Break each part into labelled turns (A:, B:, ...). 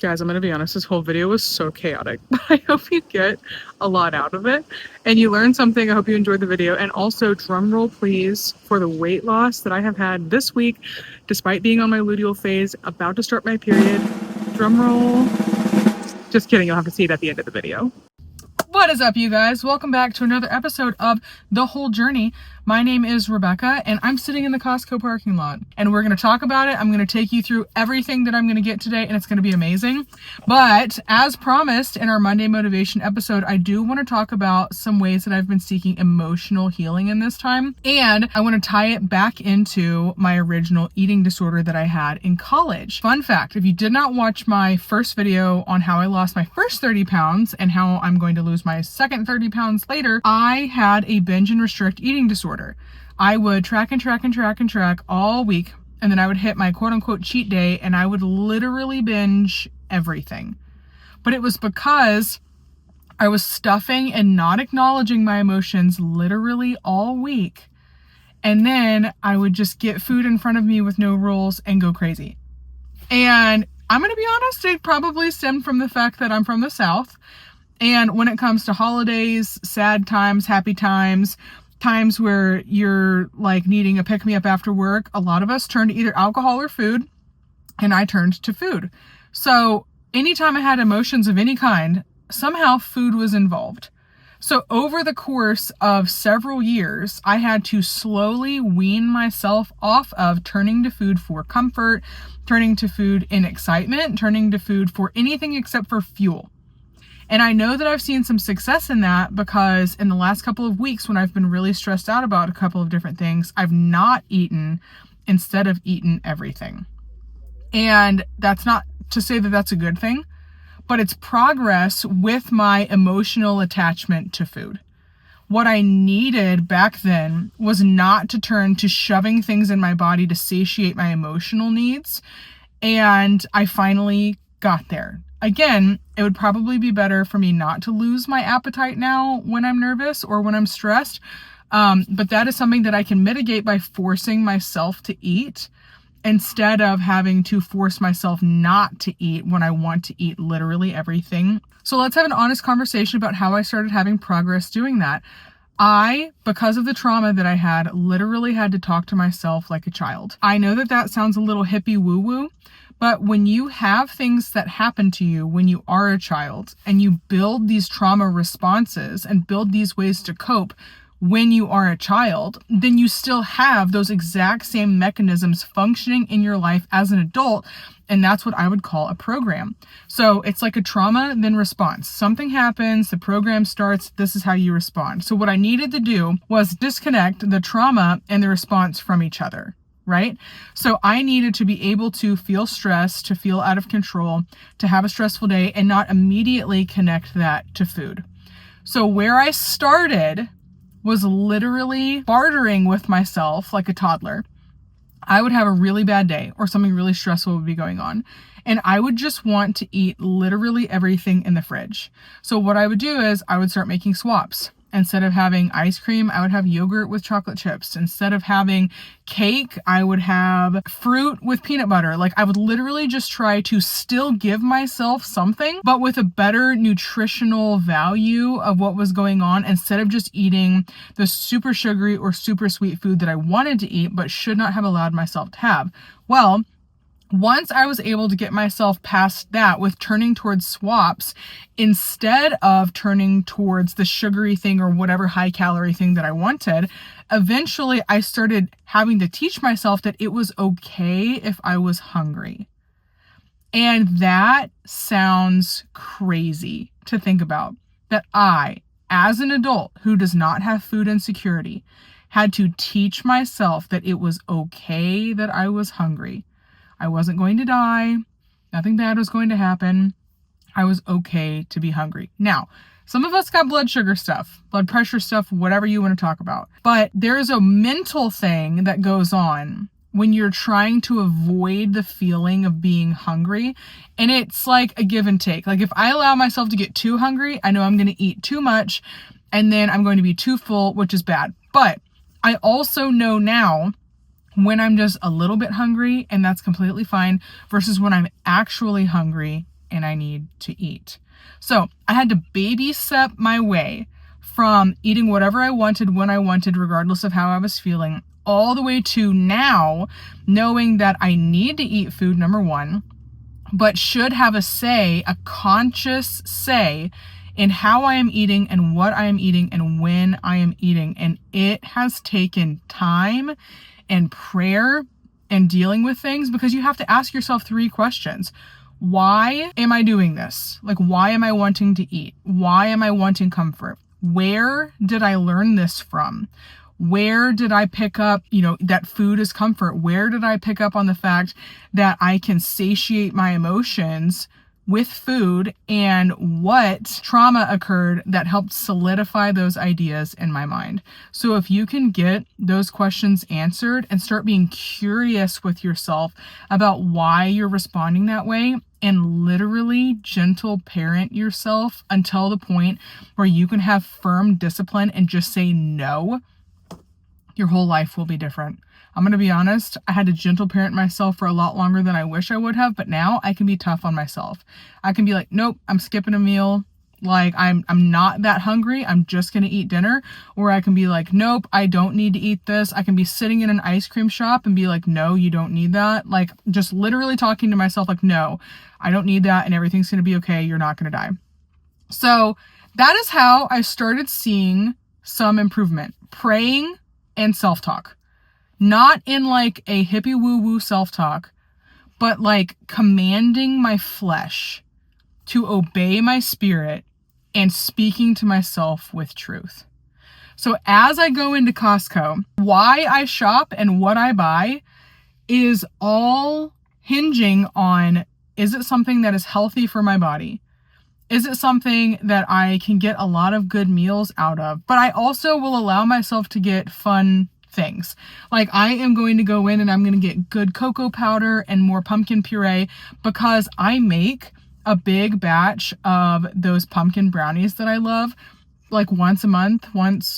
A: Guys, I'm going to be honest, this whole video was so chaotic, but I hope you get a lot out of it and you learn something. I hope you enjoyed the video. And also, drum roll please for the weight loss that I have had this week, despite being on my luteal phase, about to start my period. Drum roll. Just kidding, you'll have to see it at the end of the video. What is up, you guys? Welcome back to another episode of The Whole Journey. My name is Rebecca, and I'm sitting in the Costco parking lot, and we're going to talk about it. I'm going to take you through everything that I'm going to get today, and it's going to be amazing. But as promised in our Monday motivation episode, I do want to talk about some ways that I've been seeking emotional healing in this time, and I want to tie it back into my original eating disorder that I had in college. Fun fact, if you did not watch my first video on how I lost my first 30 pounds and how I'm going to lose my second 30 pounds later, I had a binge and restrict eating disorder. I would track all week, and then I would hit my quote unquote cheat day and I would literally binge everything. But it was because I was stuffing and not acknowledging my emotions literally all week. And then I would just get food in front of me with no rules and go crazy. And I'm going to be honest, it probably stemmed from the fact that I'm from the South. And when it comes to holidays, sad times, happy times, times where you're like needing a pick-me-up after work, a lot of us turn to either alcohol or food, and I turned to food. So anytime I had emotions of any kind, somehow food was involved. So over the course of several years, I had to slowly wean myself off of turning to food for comfort, turning to food in excitement, turning to food for anything except for fuel. And I know that I've seen some success in that because in the last couple of weeks when I've been really stressed out about a couple of different things, I've not eaten instead of eaten everything. And that's not to say that that's a good thing, but it's progress with my emotional attachment to food. What I needed back then was not to turn to shoving things in my body to satiate my emotional needs. And I finally got there. Again, it would probably be better for me not to lose my appetite now when I'm nervous or when I'm stressed. But that is something that I can mitigate by forcing myself to eat instead of having to force myself not to eat when I want to eat literally everything. So let's have an honest conversation about how I started having progress doing that. I, because of the trauma that I had, literally had to talk to myself like a child. I know that that sounds a little hippie woo-woo, but when you have things that happen to you when you are a child and you build these trauma responses and build these ways to cope when you are a child, then you still have those exact same mechanisms functioning in your life as an adult. And that's what I would call a program. So it's like a trauma, then response. Something happens, the program starts, this is how you respond. So what I needed to do was disconnect the trauma and the response from each other. Right? So I needed to be able to feel stressed, to feel out of control, to have a stressful day and not immediately connect that to food. So where I started was literally bartering with myself like a toddler. I would have a really bad day or something really stressful would be going on. And I would just want to eat literally everything in the fridge. So what I would do is I would start making swaps. Instead of having ice cream, I would have yogurt with chocolate chips. Instead of having cake, I would have fruit with peanut butter. Like I would literally just try to still give myself something, but with a better nutritional value of what was going on instead of just eating the super sugary or super sweet food that I wanted to eat, but should not have allowed myself to have. Well, once I was able to get myself past that with turning towards swaps instead of turning towards the sugary thing or whatever high calorie thing that I wanted, eventually I started having to teach myself that it was okay if I was hungry. And that sounds crazy to think about, that I, as an adult who does not have food insecurity, had to teach myself that it was okay that I was hungry. I wasn't going to die. Nothing bad was going to happen. I was okay to be hungry. Now, some of us got blood sugar stuff, blood pressure stuff, whatever you want to talk about. But there's a mental thing that goes on when you're trying to avoid the feeling of being hungry. And it's like a give and take. Like if I allow myself to get too hungry, I know I'm going to eat too much and then I'm going to be too full, which is bad. But I also know now when I'm just a little bit hungry, and that's completely fine, versus when I'm actually hungry and I need to eat. So I had to baby step my way from eating whatever I wanted when I wanted, regardless of how I was feeling, all the way to now knowing that I need to eat food, number one, but should have a say, a conscious say in how I am eating and what I am eating and when I am eating. And it has taken time and prayer and dealing with things, because you have to ask yourself 3 questions. Why am I doing this? Like, why am I wanting to eat? Why am I wanting comfort? Where did I learn this from? Where did I pick up, that food is comfort? Where did I pick up on the fact that I can satiate my emotions with food, and what trauma occurred that helped solidify those ideas in my mind? So if you can get those questions answered and start being curious with yourself about why you're responding that way, and literally gentle parent yourself until the point where you can have firm discipline and just say no, your whole life will be different. I'm going to be honest, I had to gentle parent myself for a lot longer than I wish I would have, but now I can be tough on myself. I can be like, nope, I'm skipping a meal. Like, I'm not that hungry. I'm just going to eat dinner. Or I can be like, nope, I don't need to eat this. I can be sitting in an ice cream shop and be like, no, you don't need that. Like, just literally talking to myself like, no, I don't need that, and everything's going to be okay. You're not going to die. So that is how I started seeing some improvement. Praying and self-talk. Not in like a hippie woo-woo self-talk, but like commanding my flesh to obey my spirit and speaking to myself with truth. So as I go into Costco, why I shop and what I buy is all hinging on, is it something that is healthy for my body? Is it something that I can get a lot of good meals out of? But I also will allow myself to get fun things. Like, I am going to go in and I'm going to get good cocoa powder and more pumpkin puree, because I make a big batch of those pumpkin brownies that I love, like once a month,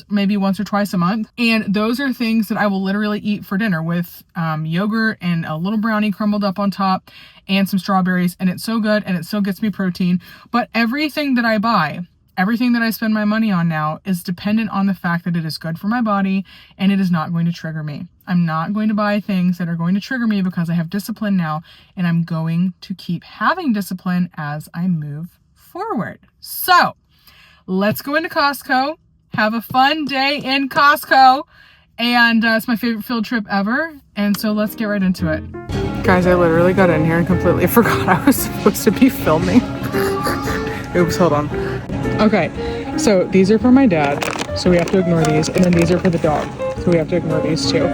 A: maybe once or twice a month. And those are things that I will literally eat for dinner with yogurt and a little brownie crumbled up on top and some strawberries. And it's so good, and it still gets me protein. But everything that I buy, everything that I spend my money on now is dependent on the fact that it is good for my body and it is not going to trigger me. I'm not going to buy things that are going to trigger me, because I have discipline now, and I'm going to keep having discipline as I move forward. So let's go into Costco, have a fun day in Costco, and it's my favorite field trip ever. And so let's get right into it. Guys, I literally got in here and completely forgot I was supposed to be filming. Oops, hold on. Okay, so these are for my dad, so we have to ignore these, and then these are for the dog, so we have to ignore these too.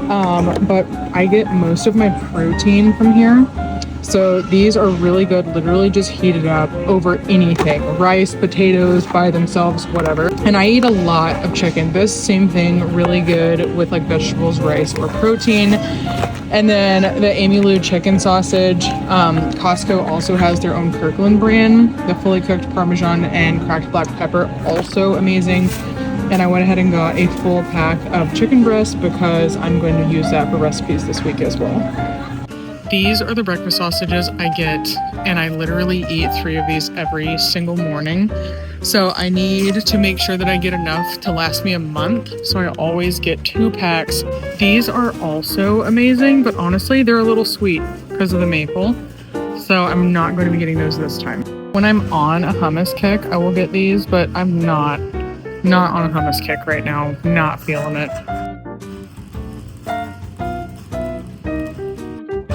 A: But I get most of my protein from here, so these are really good, literally just heated up over anything, rice, potatoes by themselves, whatever. And I eat a lot of chicken. This same thing, really good with like vegetables, rice, or protein. And then the Amy Lou chicken sausage. Costco also has their own Kirkland brand. The fully cooked Parmesan and cracked black pepper, also amazing. And I went ahead and got a full pack of chicken breast, because I'm going to use that for recipes this week as well. These are the breakfast sausages I get, and I literally eat 3 of these every single morning. So I need to make sure that I get enough to last me a month. So I always get 2 packs. These are also amazing, but honestly, they're a little sweet because of the maple. So I'm not going to be getting those this time. When I'm on a hummus kick, I will get these, but I'm not on a hummus kick right now. Not feeling it.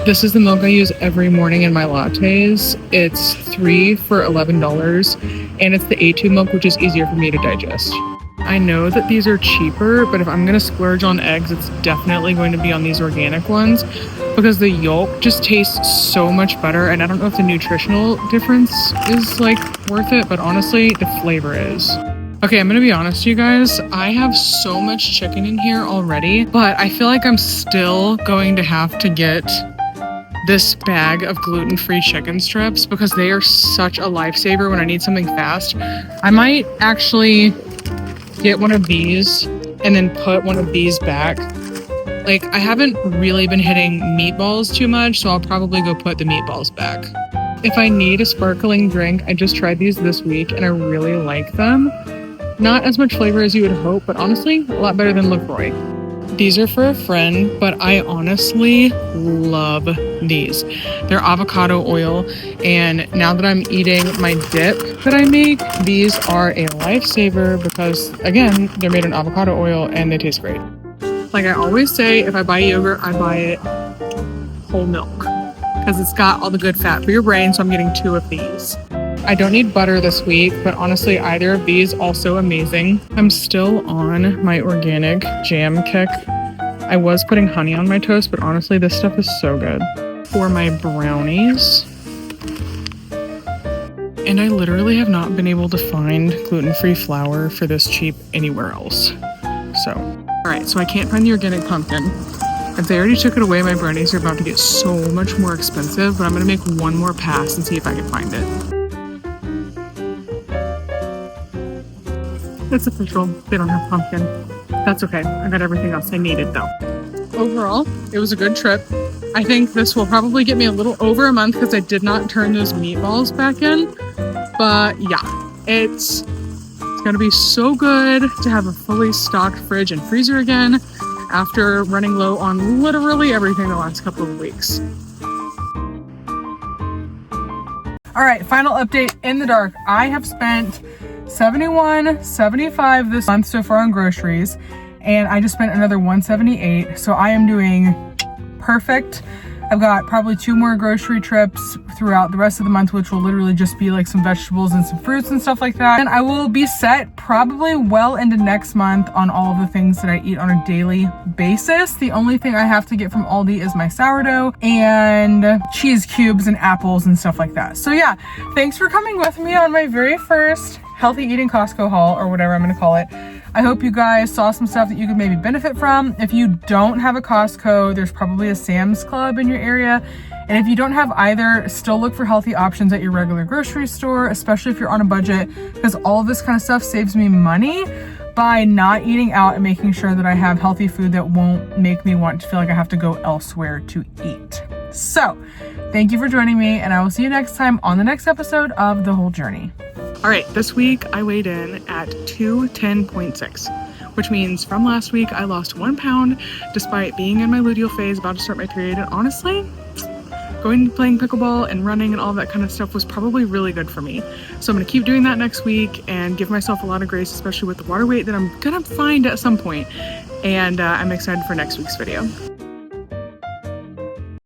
A: This is the milk I use every morning in my lattes. It's 3 for $11, and it's the A2 milk, which is easier for me to digest. I know that these are cheaper, but if I'm gonna splurge on eggs, it's definitely going to be on these organic ones, because the yolk just tastes so much better, and I don't know if the nutritional difference is like worth it, but honestly, the flavor is. Okay, I'm gonna be honest with you guys, I have so much chicken in here already, but I feel like I'm still going to have to get this bag of gluten-free chicken strips, because they are such a lifesaver when I need something fast. I might actually get one of these and then put one of these back. Like, I haven't really been hitting meatballs too much, so I'll probably go put the meatballs back. If I need a sparkling drink, I just tried these this week and I really like them. Not as much flavor as you would hope, but honestly, a lot better than LaCroix. These are for a friend, but I honestly love these. They're avocado oil, and now that I'm eating my dip that I make, these are a lifesaver because, again, they're made in avocado oil and they taste great. Like I always say, if I buy yogurt, I buy it whole milk because it's got all the good fat for your brain, so I'm getting 2 of these. I don't need butter this week, but honestly, either of these also amazing. I'm still on my organic jam kick. I was putting honey on my toast, but honestly, this stuff is so good. For my brownies, and I literally have not been able to find gluten-free flour for this cheap anywhere else. So, all right, so I can't find the organic pumpkin. If they already took it away, my brownies are about to get so much more expensive, but I'm gonna make one more pass and see if I can find it. It's official. They don't have pumpkin. That's okay. I got everything else I needed though. Overall, it was a good trip. I think this will probably get me a little over a month because I did not turn those meatballs back in. But yeah, it's gonna be so good to have a fully stocked fridge and freezer again after running low on literally everything the last couple of weeks. All right, final update in the dark. I have spent $71.75 this month so far on groceries, and I just spent another $178, so I am doing perfect. I've got probably 2 more grocery trips throughout the rest of the month, which will literally just be like some vegetables and some fruits and stuff like that. And I will be set probably well into next month on all of the things that I eat on a daily basis. The only thing I have to get from Aldi is my sourdough and cheese cubes and apples and stuff like that. So yeah, thanks for coming with me on my very first healthy eating Costco haul, or whatever I'm gonna call it. I hope you guys saw some stuff that you could maybe benefit from. If you don't have a Costco, there's probably a Sam's Club in your area. And if you don't have either, still look for healthy options at your regular grocery store, especially if you're on a budget, because all of this kind of stuff saves me money by not eating out and making sure that I have healthy food that won't make me want to feel like I have to go elsewhere to eat. So, thank you for joining me, and I will see you next time on the next episode of The Whole Journey. All right, this week I weighed in at 210.6, which means from last week I lost 1 pound despite being in my luteal phase, about to start my period. And honestly, going playing pickleball and running and all that kind of stuff was probably really good for me. So I'm gonna keep doing that next week and give myself a lot of grace, especially with the water weight that I'm gonna find at some point. And I'm excited for next week's video.